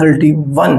31,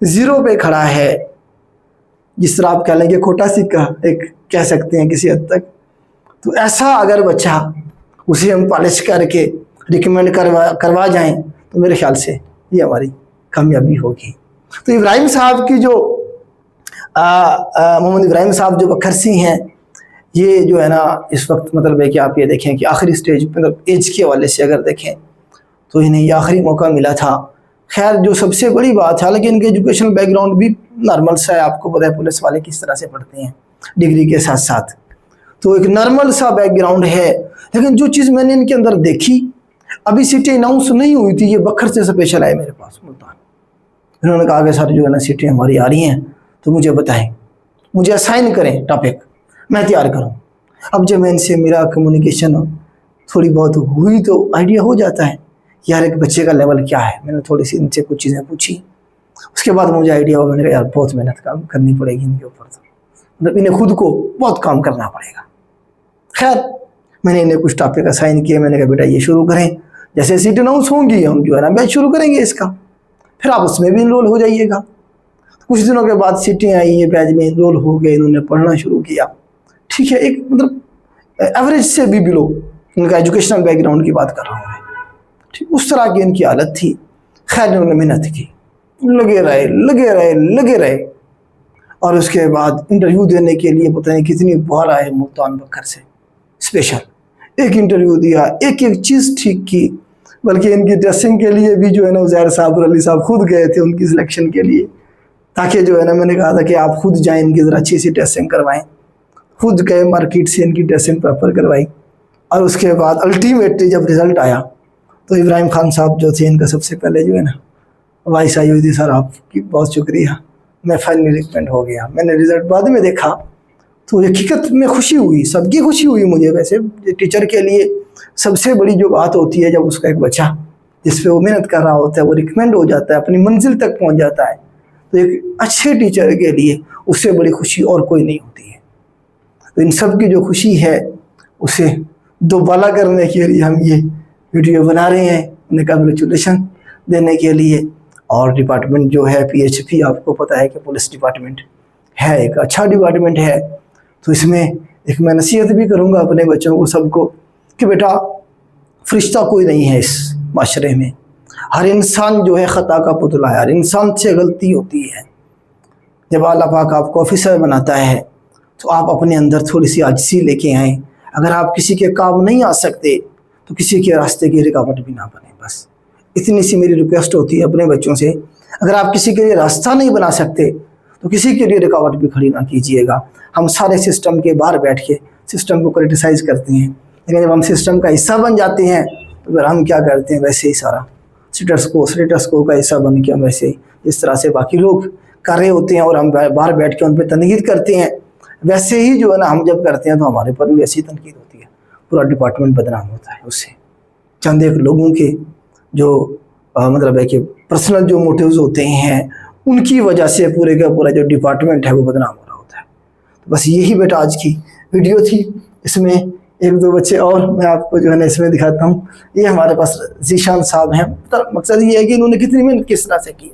zero پہ کھڑا ہے، جس طرح آپ کہہ لیں کہ کھوٹا سکہ ایک کہہ سکتے ہیں کسی حد تک، تو ایسا اگر بچہ اسے ہم پالش کر کے ریکمینڈ کروا جائیں تو میرے خیال سے یہ ہماری کامیابی ہوگی۔ تو ابراہیم صاحب کی جو محمد ابراہیم صاحب جو بکھرسی ہیں، یہ جو ہے نا اس وقت مطلب ہے کہ آپ یہ دیکھیں کہ آخری سٹیج مطلب ایج کے حوالے سے اگر دیکھیں تو انہیں یہ آخری موقع ملا تھا۔ خیر جو سب سے بڑی بات ہے، حالانکہ ان کے ایجوکیشنل بیک گراؤنڈ بھی نارمل سا ہے، آپ کو پتہ ہے پولیس والے کس طرح سے پڑھتے ہیں ڈگری کے ساتھ ساتھ، تو ایک نارمل سا بیک گراؤنڈ ہے، لیکن جو چیز میں نے ان کے اندر دیکھی، ابھی سیٹیں اناؤنس نہیں ہوئی تھی، یہ بکھر سے اسپیشل آئے میرے پاس ملتان۔ انہوں نے کہا کہ سر جو ہے نا سیٹیں ہماری آ رہی ہیں تو مجھے بتائیں، مجھے اسائن کریں ٹاپک، میں تیار کروں۔ اب جب میں ان سے میرا کمیونیکیشن تھوڑی بہت ہوئی تو آئیڈیا ہو جاتا ہے یار ایک بچے کا لیول کیا ہے۔ میں نے تھوڑی سی ان سے کچھ چیزیں پوچھی، اس کے بعد مجھے آئیڈیا ہوا، میں نے کہا یار بہت محنت کرنی پڑے گی ان کے اوپر، تو مطلب انہیں خود کو بہت کام کرنا پڑے گا۔ خیر میں نے انہیں کچھ ٹاپک اسائن کیے، میں نے کہا بیٹا یہ شروع کریں، جیسے سیٹ اناؤنس ہوں گی ہم جو ہے نا بیچ شروع کریں گے اس کا، پھر آپ اس میں بھی انرول ہو جائیے گا۔ کچھ دنوں کے بعد سیٹیں آئی، یہ بیچ میں انرول ہو گئے، انہوں نے پڑھنا شروع کیا، ٹھیک ہے، ایک مطلب ایوریج سے بھی بلو ان کا ایجوکیشنل بیک گراؤنڈ کی بات کر رہا ہوں میں، ٹھیک اس طرح کی ان کی حالت تھی۔ خیر انہوں نے محنت کی، لگے رہے، اور اس کے بعد انٹرویو دینے کے لیے پتہ نہیں کتنی بار آئے ملتان بکھر سے اسپیشل، ایک انٹرویو دیا، ایک چیز ٹھیک کی، بلکہ ان کی ٹیسٹنگ کے لیے بھی جو ہے نا عزیر صاحب اور علی صاحب خود گئے تھے ان کی سلیکشن کے لیے، تاکہ جو ہے نا میں نے کہا تھا کہ آپ خود جائیں ان کی ذرا اچھی سی ٹیسٹنگ کروائیں، خود گئے مارکیٹ سے ان کی ٹیسٹنگ پراپر کروائی، اور اس کے بعد الٹیمیٹلی جب رزلٹ آیا تو ابراہیم خان صاحب جو تھے ان کا سب سے پہلے جو ہے نا وائس آئی ہوئی تھی، سر آپ کی بہت شکریہ، میں فائنلی ریکمینڈ ہو گیا۔ میں نے رزلٹ بعد میں دیکھا تو حقیقت میں خوشی ہوئی، سب کی خوشی ہوئی مجھے۔ ویسے ٹیچر کے لیے سب سے بڑی جو بات ہوتی ہے جب اس کا ایک بچہ جس پہ وہ محنت کر رہا ہوتا ہے وہ ریکمینڈ ہو جاتا ہے، اپنی منزل تک پہنچ جاتا ہے، تو ایک اچھے ٹیچر کے لیے اس سے بڑی خوشی اور کوئی نہیں ہوتی ہے۔ تو ان سب کی جو خوشی ہے اسے دوبالا کرنے کے لیے ہم یہ ویڈیو بنا رہے ہیں، انہیں کنگریچولیشن دینے کے لیے۔ اور ڈپارٹمنٹ جو ہے پی ایچ پی، آپ کو پتہ ہے کہ پولیس ڈپارٹمنٹ ہے، ایک اچھا ڈپارٹمنٹ ہے، تو اس میں ایک میں نصیحت بھی کروں گا اپنے بچوں کو سب کو کہ بیٹا فرشتہ کوئی نہیں ہے اس معاشرے میں، ہر انسان جو ہے خطا کا پتلا ہے، ہر انسان سے غلطی ہوتی ہے۔ جب اللہ پاک آپ کو آفیسر بناتا ہے تو آپ اپنے اندر تھوڑی سی عاجزی لے کے آئیں۔ اگر آپ کسی کے کام نہیں آ سکتے تو کسی کے راستے کی رکاوٹ بھی نہ بنیں، بس اتنی سی میری ریکویسٹ ہوتی ہے اپنے بچوں سے۔ اگر آپ کسی کے لیے راستہ نہیں بنا سکتے تو کسی کے لیے رکاوٹ بھی کھڑی نہ کیجیے گا۔ ہم سارے سسٹم کے باہر بیٹھ کے سسٹم کو کرٹیسائز کرتے ہیں، لیکن جب ہم سسٹم کا حصہ بن جاتے ہیں تو پھر ہم کیا کرتے ہیں، ویسے ہی سارا اسٹیٹس کو کا حصہ بن کے ہم ویسے جس طرح سے باقی لوگ کر رہے ہوتے ہیں اور ہم باہر بیٹھ کے ان پہ تنقید کرتے ہیں، ویسے ہی جو ہے نا ہم جب کرتے ہیں تو ہمارے پر بھی ویسی تنقید ہوتی ہے، پورا ڈپارٹمنٹ بدنام ہوتا ہے اس سے۔ چند ایک لوگوں کے جو مطلب ہے کہ پرسنل جو موٹیوز ہوتے ہیں ان کی وجہ سے پورے کا پورا جو ڈپارٹمنٹ ہے وہ بدنام ہو رہا ہوتا ہے۔ تو بس یہی بیٹا آج کی ویڈیو تھی، اس میں ایک دو بچے اور میں آپ کو جو ہے نا اس میں دکھاتا ہوں۔ یہ ہمارے پاس ذیشان صاحب ہیں، مقصد یہ ہے کہ انہوں نے کتنی محنت کس طرح سے کی۔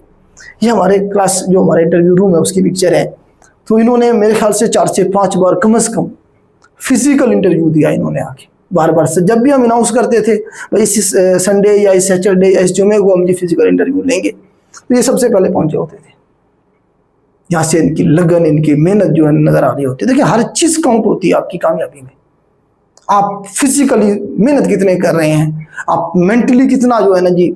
یہ ہمارے کلاس جو ہمارے انٹرویو روم ہے اس کی پکچر ہے، تو انہوں نے میرے خیال سے 4 سے 5 بار کم از کم فزیکل انٹرویو دیا انہوں نے آ کے بار بار سے۔ جب بھی ہم اناؤنس کرتے تھے بھائی اس سنڈے یا اس سیٹرڈے یا اس جمعے کو ہم جی فزیکل انٹرویو لیں گے، تو یہ سب سے پہلے پہنچے ہوتے تھے۔ یہاں سے ان کی لگن، ان کی محنت جو ہے نظر آ رہی ہوتی ہے۔ دیکھیں ہر چیز کاؤنٹ ہوتی ہے آپ کی کامیابی میں۔ آپ فزیکلی محنت کتنے کر رہے ہیں، آپ مینٹلی کتنا جو ہے نا جی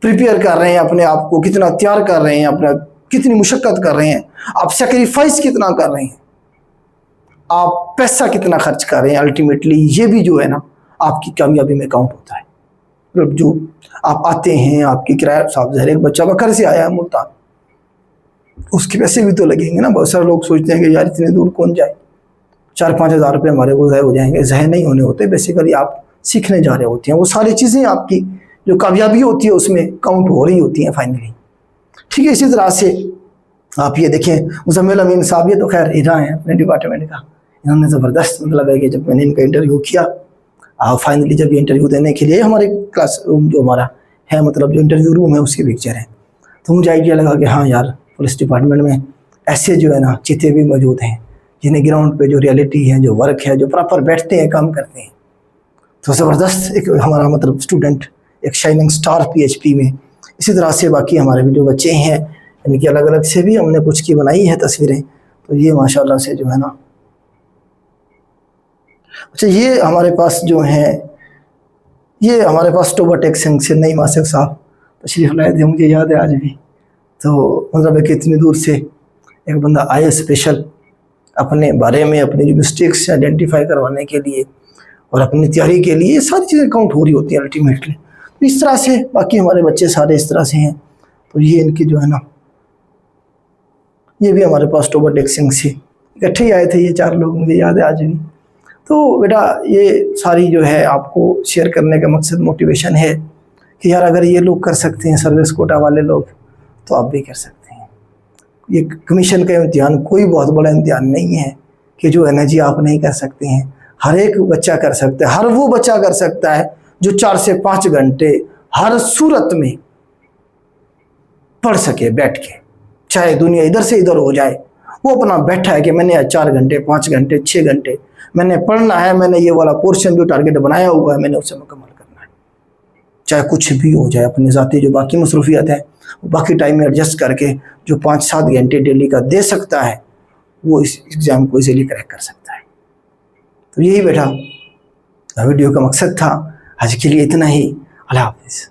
پریپیئر کر رہے ہیں اپنے آپ کو، کتنا تیار کر رہے ہیں اپنا، کتنی مشقت کر رہے ہیں، آپ سیکریفائس کتنا کر رہے ہیں، آپ پیسہ کتنا خرچ کر رہے ہیں، الٹیمیٹلی یہ بھی جو ہے نا آپ کی کامیابی میں کاؤنٹ ہوتا ہے۔ جو آپ آتے ہیں، آپ کی کرایہ صاحب ظاہر ایک بچہ بکھر سے آیا ہے ملتان، اس کے پیسے بھی تو لگیں گے نا۔ بہت سارے لوگ سوچتے ہیں کہ یار اتنے دور کون جائے، 4-5 ہزار روپے ہمارے وہ ضائع ہو جائیں گے۔ ضائع نہیں ہونے ہوتے، بیسیکلی آپ سیکھنے جا رہے ہوتے ہیں، وہ ساری چیزیں آپ کی جو کامیابی ہوتی ہے اس میں کاؤنٹ ہو رہی ہوتی ہیں فائنلی، ٹھیک ہے۔ اسی طرح سے آپ یہ دیکھیں مزمل امین صاحب، یہ تو خیر ہیرا ہیں اپنے ڈپارٹمنٹ کا، انہوں نے زبردست مطلب ہے کہ جب میں نے ان کا انٹرویو کیا، فائنلی جب یہ انٹرویو دینے کے لیے ہمارے کلاس روم جو ہمارا ہے مطلب جو انٹرویو روم ہے اس کی پکچر ہے، تو مجھے آئیڈیا لگا کہ ہاں یار پولیس ڈپارٹمنٹ میں ایسے جو ہے نا چیتے بھی موجود ہیں جنہیں گراؤنڈ پہ جو ریئلٹی ہے، جو ورک ہے، جو پراپر بیٹھتے ہیں، کام کرتے ہیں. تو زبردست ایک ہمارا مطلب اسٹوڈنٹ ایک شائننگ اسٹار PHP میں. اسی طرح سے باقی ہمارے بھی جو بچے ہیں ان کی الگ الگ سے بھی ہم نے کچھ کی بنائی ہے تصویریں. تو یہ ماشاءاللہ سے جو ہے نا. اچھا یہ ہمارے پاس جو ہیں، یہ ہمارے پاس ٹوبا ٹیک سنگھ سے نئی ماسک صاحب تشریف لائے تھے، مجھے یاد ہے آج بھی. تو مطلب ہے کہ اتنی دور سے ایک بندہ آئے اسپیشل اپنے بارے میں اپنی جو مسٹیکس آئیڈینٹیفائی کروانے کے لیے اور اپنی تیاری کے لیے. یہ ساری چیزیں کاؤنٹ ہو رہی ہوتی ہیں الٹیمیٹلی. اس طرح سے باقی ہمارے بچے سارے اس طرح سے ہیں. تو یہ ان کی جو ہے نا، یہ بھی ہمارے پاس ٹوبا ٹیک سنگھ سے اکٹھے ہی آئے تھے یہ 4 لوگ، مجھے یاد ہے آج بھی. تو بیٹا یہ ساری جو ہے آپ کو شیئر کرنے کا مقصد موٹیویشن ہے کہ یار اگر یہ لوگ کر سکتے ہیں سروس کوٹا والے لوگ تو آپ بھی کر سکتے ہیں. یہ کمیشن کا امتحان کوئی بہت بڑا امتحان نہیں ہے کہ جو ہے نا جی آپ نہیں کر سکتے ہیں. ہر ایک بچہ کر سکتا ہے، ہر وہ بچہ کر سکتا ہے جو 4 سے 5 گھنٹے ہر صورت میں پڑھ سکے بیٹھ کے، چاہے دنیا ادھر سے ادھر ہو جائے. وہ اپنا بیٹھا ہے کہ میں نے 4 گھنٹے 5 گھنٹے 6 گھنٹے میں نے پڑھنا ہے، میں نے یہ والا پورشن جو ٹارگیٹ بنایا ہوا ہے میں نے اسے مکمل کرنا ہے. چاہے کچھ بھی ہو جائے، اپنی ذاتی جو باقی مصروفیات ہیں باقی ٹائم میں ایڈجسٹ کر کے جو 5-7 گھنٹے ڈیلی کا دے سکتا ہے وہ اس ایگزام کو ایزیلی کریکٹ کر سکتا ہے. تو یہی بیٹا ویڈیو کا مقصد تھا. آج کے لیے اتنا ہی. اللہ حافظ.